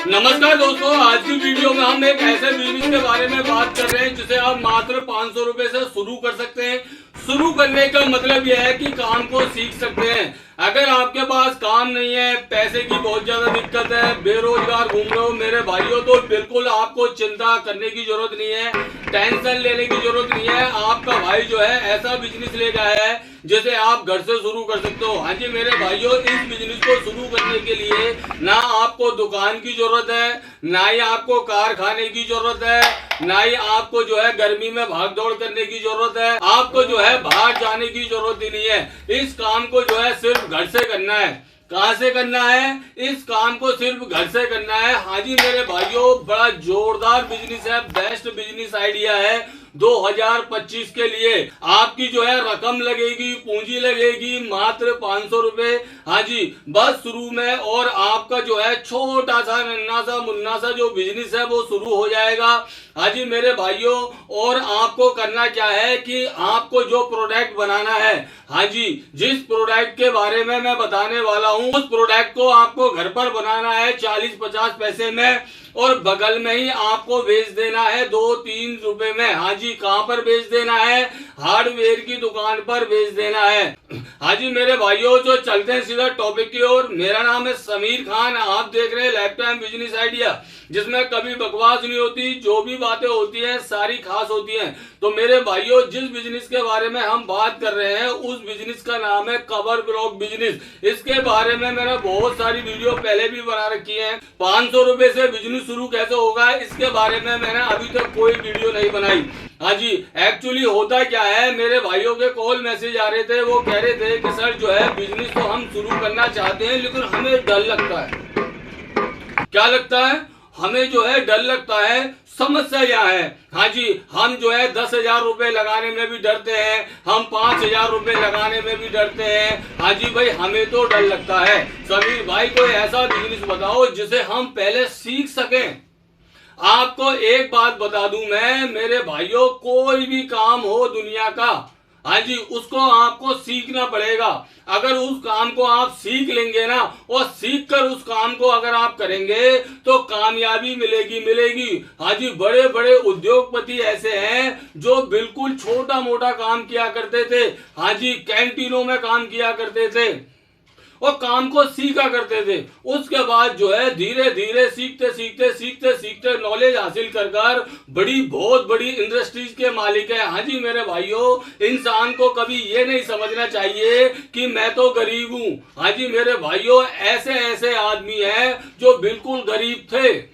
नमस्कार दोस्तों, आज की वीडियो में हम एक ऐसे बिजनेस के बारे में बात कर रहे हैं जिसे आप मात्र 500 रुपए से शुरू कर सकते हैं। शुरू करने का मतलब यह है कि काम को सीख सकते हैं। अगर आपके पास काम नहीं है, पैसे की बहुत ज्यादा दिक्कत है, बेरोजगार घूम रहे हो मेरे भाइयों, तो बिल्कुल आपको चिंता करने की जरूरत नहीं है, टेंशन लेने की जरूरत नहीं है। आपका भाई जो है ऐसा बिजनेस लेके आया है जिसे आप घर से शुरू कर सकते हो। हाँ जी मेरे भाइयों, इस बिजनेस को शुरू करने के लिए ना आपको दुकान की जरूरत है, ना ही आपको कारखाने की जरूरत है, ना ही आपको जो है गर्मी में भाग दौड़ करने की जरूरत है, आपको जो है बाहर जाने की जरूरत ही नहीं है। इस काम को जो है सिर्फ घर से करना है। कहां से करना है? इस काम को सिर्फ घर से करना है। हाँ जी मेरे भाइयों, बड़ा जोरदार बिजनेस है, बेस्ट बिजनेस आइडिया है 2025 के लिए। आपकी जो है रकम लगेगी, पूंजी लगेगी मात्र 500 रुपए। हाँ जी, बस शुरू में, और आपका जो है छोटा सा नन्ना सा मुन्ना सा जो बिजनेस है वो शुरू हो जाएगा। हाँ जी मेरे भाइयों, और आपको करना क्या है कि आपको जो प्रोडक्ट बनाना है, हाँ जी जिस प्रोडक्ट के बारे में मैं बताने वाला हूँ, उस प्रोडक्ट को आपको घर पर बनाना है 40-50 पैसे में, और बगल में ही आपको बेच देना है 2-3 रुपए में। हाँ जी, कहाँ पर बेच देना है? हार्डवेयर की दुकान पर बेच देना है। हाँ जी मेरे भाइयों, जो चलते हैं सीधा टॉपिक की ओर। मेरा नाम है समीर खान, आप देख रहे हैं लाइफ टाइम बिजनेस आइडिया, जिसमें कभी बकवास नहीं होती, जो भी बातें होती हैं सारी खास होती हैं। तो मेरे भाइयों, जिस बिजनेस के बारे में हम बात कर रहे हैं उस बिजनेस का नाम है कवर ब्लॉक बिजनेस। इसके बारे में मैंने बहुत सारी वीडियो पहले भी बना रखी है। 500 रुपए से बिजनेस शुरू कैसे होगा इसके बारे में मैंने अभी तक कोई वीडियो नहीं बनाई। हाँ जी, एक्चुअली होता क्या है, मेरे भाइयों के कॉल मैसेज आ रहे थे, वो कह रहे थे कि सर जो है बिजनेस तो हम शुरू करना चाहते हैं लेकिन हमें डर लगता है। क्या लगता है? हमें जो है डर लगता है। समस्या यहाँ है, हाँ जी, हम जो है 10,000 रुपए लगाने में भी डरते हैं, हम 5,000 रुपए लगाने में भी डरते हैं। हाँ जी भाई, हमें तो डर लगता है। समीर भाई, कोई ऐसा बिजनेस बताओ जिसे हम पहले सीख सकें। आपको एक बात बता दूं मैं मेरे भाइयों, कोई भी काम हो दुनिया का, हाँ जी, उसको आपको सीखना पड़ेगा। अगर उस काम को आप सीख लेंगे ना, और सीख कर उस काम को अगर आप करेंगे तो कामयाबी मिलेगी। हाँ जी, बड़े बड़े उद्योगपति ऐसे हैं जो बिल्कुल छोटा मोटा काम किया करते थे। हाँ जी, कैंटीनों में काम किया करते थे और काम को सीखा करते थे। उसके बाद जो है धीरे धीरे सीखते नॉलेज हासिल कर बहुत बड़ी इंडस्ट्रीज के मालिक है। हाँ जी मेरे भाइयों, इंसान को कभी ये नहीं समझना चाहिए कि मैं तो गरीब हूं। हाँ जी मेरे भाइयों, ऐसे ऐसे आदमी हैं जो बिल्कुल गरीब थे,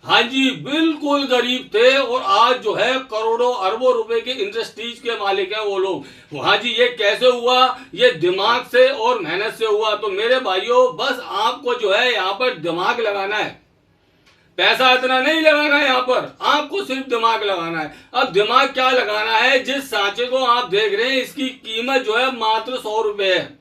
हाँ जी बिल्कुल गरीब थे, और आज जो है करोड़ों अरबों रुपए की इंडस्ट्रीज के मालिक हैं वो लोग। हाँ जी, ये कैसे हुआ? ये दिमाग से और मेहनत से हुआ। तो मेरे भाइयों, बस आपको जो है यहाँ पर दिमाग लगाना है, पैसा इतना नहीं लगाना है, यहाँ पर आपको सिर्फ दिमाग लगाना है। अब दिमाग क्या लगाना है? जिस सांचे को आप देख रहे हैं इसकी कीमत जो है मात्र 100 रुपए है।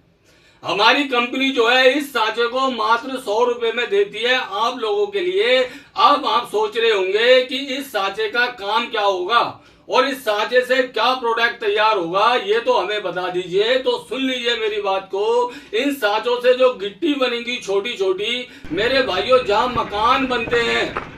हमारी कंपनी जो है इस सांचे को मात्र 100 रुपए में देती है आप लोगों के लिए। अब आप सोच रहे होंगे कि इस सांचे का काम क्या होगा और इस सांचे से क्या प्रोडक्ट तैयार होगा, ये तो हमें बता दीजिए। तो सुन लीजिए मेरी बात को। इन सांचों से जो गिट्टी बनेगी छोटी छोटी, मेरे भाइयों, जहां मकान बनते हैं,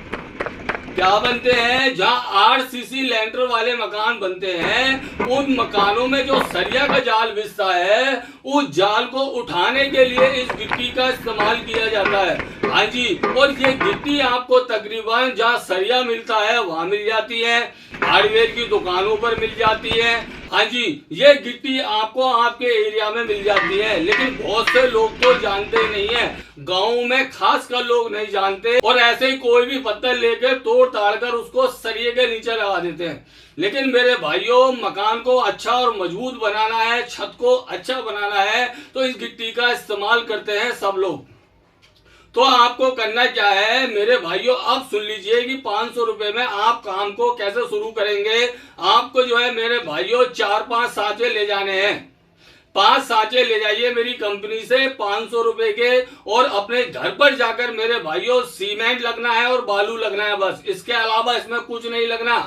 क्या बनते हैं, जहां आरसीसी लेंटर वाले मकान बनते हैं, उन मकानों में जो सरिया का जाल बिछता है, उस जाल को उठाने के लिए इस गिट्टी का इस्तेमाल किया जाता है। हाँ जी, और ये गिट्टी आपको तकरीबन जहां सरिया मिलता है वहां मिल जाती है, हार्डवेयर की दुकानों पर मिल जाती है। हाँ जी, ये गिट्टी आपको आपके एरिया में मिल जाती है, लेकिन बहुत से लोग तो जानते नहीं है, गाँव में खासकर लोग नहीं जानते, और ऐसे ही कोई भी पत्थर लेकर तोड़ ताड़ कर उसको सरिये के नीचे लगा देते हैं। लेकिन मेरे भाइयों, मकान को अच्छा और मजबूत बनाना है, छत को अच्छा बनाना है, तो इस गिट्टी का इस्तेमाल करते हैं सब लोग। तो आपको करना क्या है मेरे भाइयों, अब सुन लीजिए कि 500 रुपए में आप काम को कैसे शुरू करेंगे। आपको जो है मेरे भाइयों 4-5 सांचे ले जाने हैं। 5 सांचे ले जाइए मेरी कंपनी से 500 रुपए के, और अपने घर पर जाकर मेरे भाइयों सीमेंट लगना है और बालू लगना है, बस। इसके अलावा इसमें कुछ नहीं लगना।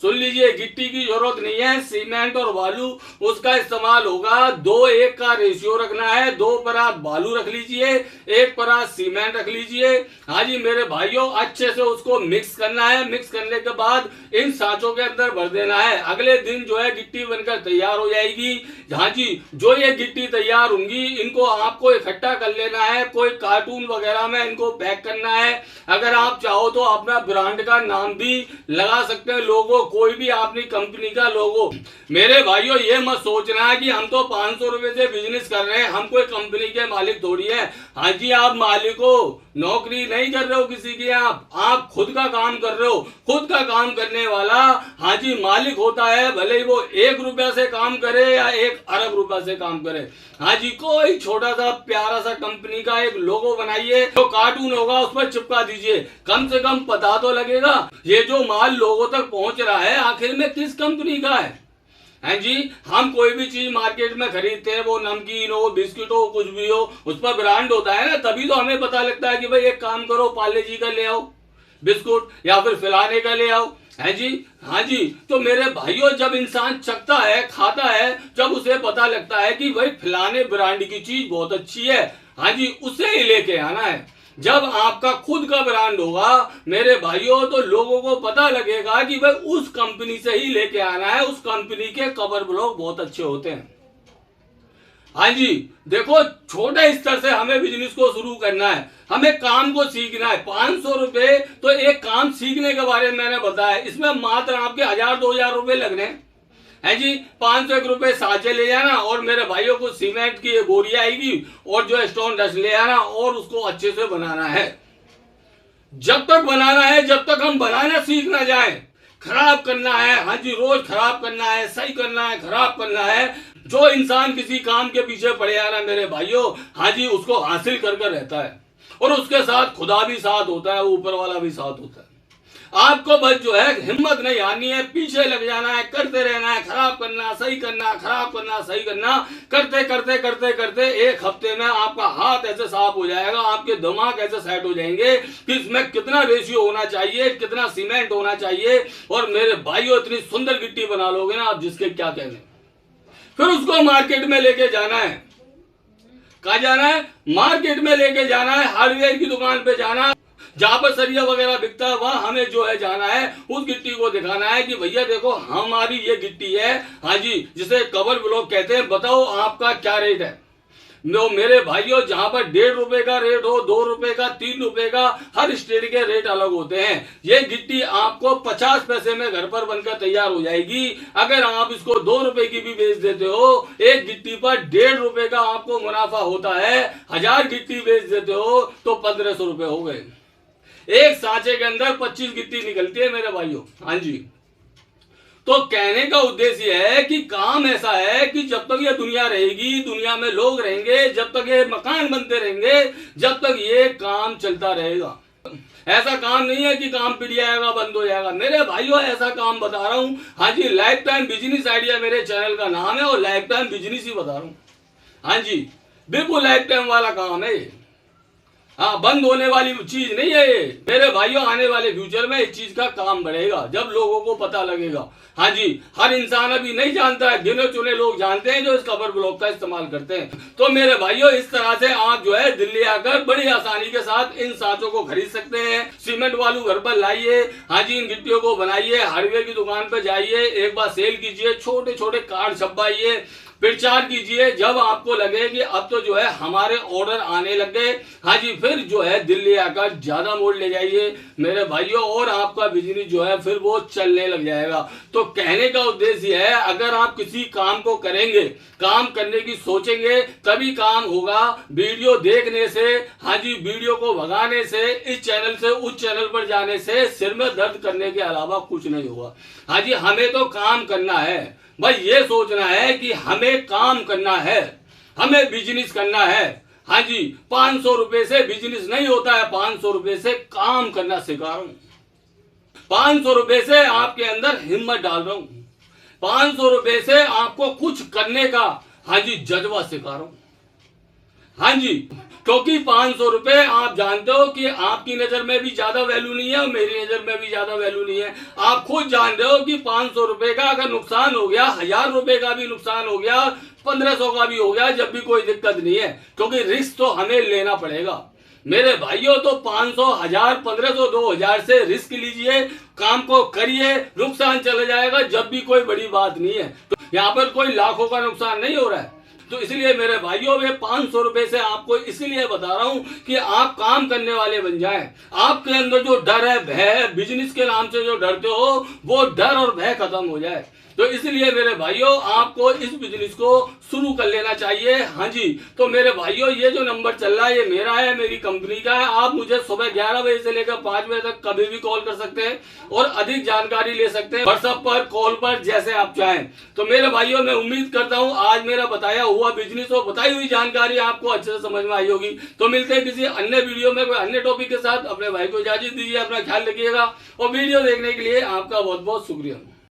सुन लीजिए, गिट्टी की जरूरत नहीं है, सीमेंट और बालू उसका इस्तेमाल होगा। 2:1 का रेशियो रखना है, 2 परात बालू रख लीजिए, 1 परात सीमेंट रख लीजिए। हाँ जी मेरे भाइयों, अच्छे से उसको मिक्स करना है। मिक्स करने के बाद इन सांचों के अंदर भर देना है। अगले दिन जो है गिट्टी बनकर तैयार हो जाएगी। हाँ जी, जो ये गिट्टी तैयार होंगी इनको आपको इकट्ठा कर लेना है, कोई कार्टून वगैरह में इनको पैक करना है। अगर आप चाहो तो अपना ब्रांड का नाम भी लगा सकते हैं, लोगो, कोई भी अपनी कंपनी का लोगो। मेरे भाइयों ये मत सोचना है कि हम तो 500 रुपए से बिजनेस कर रहे हैं, हम कोई कंपनी के मालिक थोड़ी है। हाँ जी, आप मालिक हो, नौकरी नहीं कर रहे हो किसी की, आप खुद का काम कर रहे हो। खुद का काम करने वाला हाँ जी मालिक होता है, भले ही वो 1 रुपया से काम करे या 1 अरब रुपया से काम करे। हाँ जी, कोई छोटा सा प्यारा सा कंपनी का एक लोगो बनाइए, जो कार्टून होगा उस पर चिपका दीजिए, कम से कम पता तो लगेगा ये जो माल लोगों तक पहुंच रहा है आखिर में किस कंपनी का है। हैं जी, हम कोई भी चीज मार्केट में खरीदते हैं, वो नमकीन हो, बिस्किट हो, कुछ भी हो, उस पर ब्रांड होता है ना, तभी तो हमें पता लगता है कि भाई एक काम करो, पार्ले जी का ले आओ बिस्कुट, या फिर फलाने का ले आओ। है जी, हाँ जी, तो मेरे भाइयों जब इंसान चखता है, खाता है, जब उसे पता लगता है कि भाई फलाने ब्रांड की चीज बहुत अच्छी है, हाँ जी, उसे ही लेके आना है। जब आपका खुद का ब्रांड होगा मेरे भाइयों, तो लोगों को पता लगेगा कि भाई उस कंपनी से ही लेके आना है, उस कंपनी के कवर ब्लॉक बहुत अच्छे होते हैं। हाँ जी, देखो, छोटे स्तर से हमें बिजनेस को शुरू करना है, हमें काम को सीखना है। 500 रुपए तो एक काम सीखने के बारे में मैंने बताया, इसमें मात्र आपके 1000-2000 रुपए लगने है जी। 501 रुपए साँचे ले जाना, और मेरे भाइयों को सीमेंट की बोरी आएगी, और जो स्टोन डस्ट ले आना, और उसको अच्छे से बनाना है। जब तक बनाना है, जब तक हम बनाना सीख ना जाए, खराब करना है, हाँ जी, रोज खराब करना है, सही करना है, खराब करना है। जो इंसान किसी काम के पीछे पड़े आ रहा है मेरे भाइयों, हाँ जी, उसको हासिल कर रहता है, और उसके साथ खुदा भी साथ होता है, ऊपर वाला भी साथ होता है। आपको बस जो है हिम्मत नहीं आनी है, पीछे लग जाना है, करते रहना है, खराब करना, सही करना, खराब करना, सही करना, करते करते करते करते 1 हफ्ते में आपका हाथ ऐसे साफ हो जाएगा, आपके दिमाग ऐसे सेट हो जाएंगे कि इसमें कितना रेशियो होना चाहिए, कितना सीमेंट होना चाहिए, और मेरे भाइयों इतनी सुंदर गिट्टी बना लोगे ना आप, जिसके क्या कहने। फिर उसको मार्केट में लेके जाना है। कहा जाना है? मार्केट में लेके जाना है, हार्डवेयर की दुकान पे जाना, जहां पर सरिया वगैरह बिकता है, वहां हमें जो है जाना है, उस गिट्टी को दिखाना है कि भैया देखो हमारी ये गिट्टी है, हाँ जी, जिसे कवर ब्लॉक कहते हैं, बताओ आपका क्या रेट है। मेरे भाइयों, जहां पर 1.5 रुपए का रेट हो, 2 रुपए का, 3 रुपए का, हर स्टेट के रेट अलग होते हैं। ये गिट्टी आपको 50 पैसे में घर पर बनकर तैयार हो जाएगी। अगर आप इसको 2 रुपए की भी बेच देते हो, एक गिट्टी पर 1.5 रुपए का आपको मुनाफा होता है। 1000 गिट्टी बेच देते हो तो 1500 रुपए हो गए। एक सांचे के अंदर 25 गिट्टी निकलती है मेरे भाइयों। हाँ जी, तो कहने का उद्देश्य है कि काम ऐसा है कि जब तक ये दुनिया रहेगी, दुनिया में लोग रहेंगे, जब तक ये मकान बनते रहेंगे, जब तक ये काम चलता रहेगा। ऐसा काम नहीं है कि काम पिट जाएगा, बंद हो जाएगा। मेरे भाइयों, ऐसा काम बता रहा हूं। हाँ जी, लाइफ टाइम बिजनेस आइडिया मेरे चैनल का नाम है, और लाइफ टाइम बिजनेस ही बता रहा हूं। हाँ जी, बिल्कुल लाइफ टाइम वाला काम है। हाँ, बंद होने वाली चीज नहीं है ये मेरे भाइयों। आने वाले फ्यूचर में इस चीज का काम बढ़ेगा जब लोगों को पता लगेगा। हाँ जी, हर इंसान अभी नहीं जानता है, गिने चुने लोग जानते हैं जो इस कवर ब्लॉक का इस्तेमाल करते हैं। तो मेरे भाइयों, इस तरह से आप जो है दिल्ली आकर बड़ी आसानी के साथ इन सांचों को खरीद सकते हैं। सीमेंट वालू घर पर लाइए, हाँ जी, इन गिट्टियों को बनाइए, हार्डवेयर की दुकान पर जाइए, एक बार सेल कीजिए, छोटे छोटे कार्ड छपवाइए, प्रचार कीजिए। जब आपको लगे कि अब तो जो है हमारे ऑर्डर आने लग गए, हाँ जी, फिर जो है दिल्ली आकर ज्यादा मोड़ ले जाइए मेरे भाइयों, और आपका बिजनेस जो है फिर वो चलने लग जाएगा। तो कहने का उद्देश्य है, अगर आप किसी काम को करेंगे, काम करने की सोचेंगे, तभी काम होगा। वीडियो देखने से, हाँ जी, वीडियो को भगाने से, इस चैनल से उस चैनल पर जाने से सिर में दर्द करने के अलावा कुछ नहीं होगा। हाँ जी, हमें तो काम करना है भाई, ये सोचना है कि हमें काम करना है, हमें बिजनेस करना है। हाँ जी, 500 रुपए से बिजनेस नहीं होता है, 500 रुपए से काम करना सिखा रहा हूं। 500 रुपए से आपके अंदर हिम्मत डाल रहा हूं। 500 रुपए से आपको कुछ करने का, हाँ जी, जज्बा सिखा रहा हूं। हाँ जी, क्योंकि 500 रुपए आप जानते हो कि आपकी नजर में भी ज्यादा वैल्यू नहीं है और मेरी नजर में भी ज्यादा वैल्यू नहीं है। आप खुद जान रहे हो कि 500 रुपए का अगर नुकसान हो गया, 1000 रुपए का भी नुकसान हो गया, 1500 का भी हो गया, जब भी कोई दिक्कत नहीं है, क्योंकि रिस्क तो हमें लेना पड़ेगा। मेरे भाइयों, तो 500, 1000, 1500, 2000 से रिस्क लीजिए, काम को करिए, नुकसान चला जाएगा, जब भी कोई बड़ी बात नहीं है। तो यहाँ पर कोई लाखों का नुकसान नहीं हो रहा है। तो इसलिए मेरे भाइयों, मैं 500 रुपए से आपको इसलिए बता रहा हूं कि आप काम करने वाले बन जाएं। आपके अंदर जो डर है, भय है, बिजनेस के नाम से जो डरते हो, वो डर और भय खत्म हो जाए। तो इसलिए मेरे भाइयों, आपको इस बिजनेस को शुरू कर लेना चाहिए। हाँ जी, तो मेरे भाइयों, ये जो नंबर चल रहा है, ये मेरा है, मेरी कंपनी का है। आप मुझे सुबह 11 बजे से लेकर 5 बजे तक कभी भी कॉल कर सकते हैं और अधिक जानकारी ले सकते हैं व्हाट्सएप पर, कॉल पर, जैसे आप चाहें। तो मेरे भाइयों, मैं उम्मीद करता हूँ आज मेरा बताया हुआ बिजनेस और बताई हुई जानकारी आपको अच्छे से समझ में आई होगी। तो मिलते हैं किसी अन्य वीडियो में कोई अन्य टॉपिक के साथ। अपने भाई को इजाजत दीजिए, अपना ख्याल रखिएगा और वीडियो देखने के लिए आपका बहुत बहुत शुक्रिया।